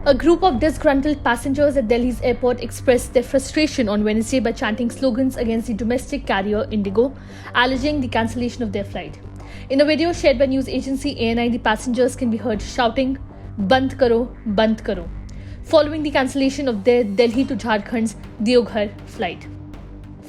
A group of disgruntled passengers at Delhi's airport expressed their frustration on Wednesday by chanting slogans against the domestic carrier Indigo, alleging the cancellation of their flight. In a video shared by news agency ANI, the passengers can be heard shouting, "Band karo, band karo," following the cancellation of their Delhi to Jharkhand's Deoghar flight.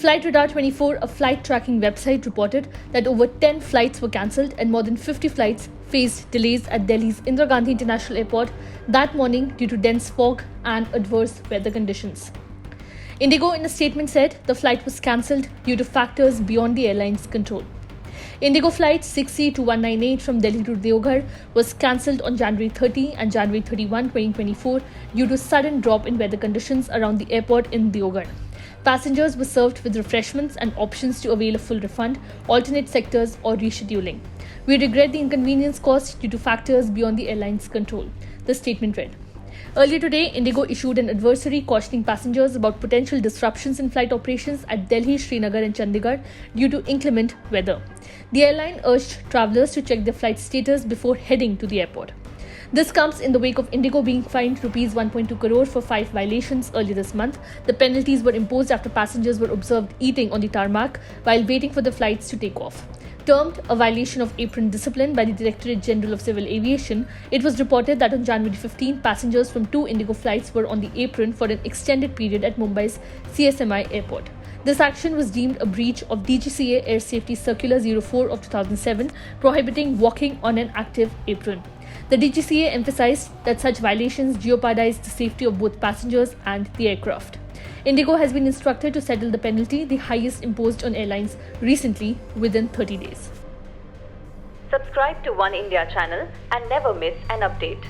Flight Radar 24, a flight tracking website, reported that over 10 flights were cancelled and more than 50 flights faced delays at Delhi's Indira Gandhi International Airport that morning due to dense fog and adverse weather conditions. Indigo, in a statement, said the flight was cancelled due to factors beyond the airline's control. Indigo flight 6C2198 from Delhi to Deoghar was cancelled on January 30 and January 31, 2024 due to sudden drop in weather conditions around the airport in Deoghar. Passengers were served with refreshments and options to avail a full refund, alternate sectors or rescheduling. "We regret the inconvenience caused due to factors beyond the airline's control," the statement read. Earlier today, Indigo issued an advisory cautioning passengers about potential disruptions in flight operations at Delhi, Srinagar and Chandigarh due to inclement weather. The airline urged travellers to check their flight status before heading to the airport. This comes in the wake of Indigo being fined Rs 1.2 crore for 5 violations earlier this month. The penalties were imposed after passengers were observed eating on the tarmac while waiting for the flights to take off. Termed a violation of apron discipline by the Directorate General of Civil Aviation, it was reported that on January 15, passengers from 2 Indigo flights were on the apron for an extended period at Mumbai's CSMI airport. This action was deemed a breach of DGCA Air Safety Circular 04 of 2007, prohibiting walking on an active apron. The DGCA emphasized that such violations jeopardize the safety of both passengers and the aircraft. Indigo has been instructed to settle the penalty, the highest imposed on airlines recently, within 30 days. Subscribe to One India channel and never miss an update.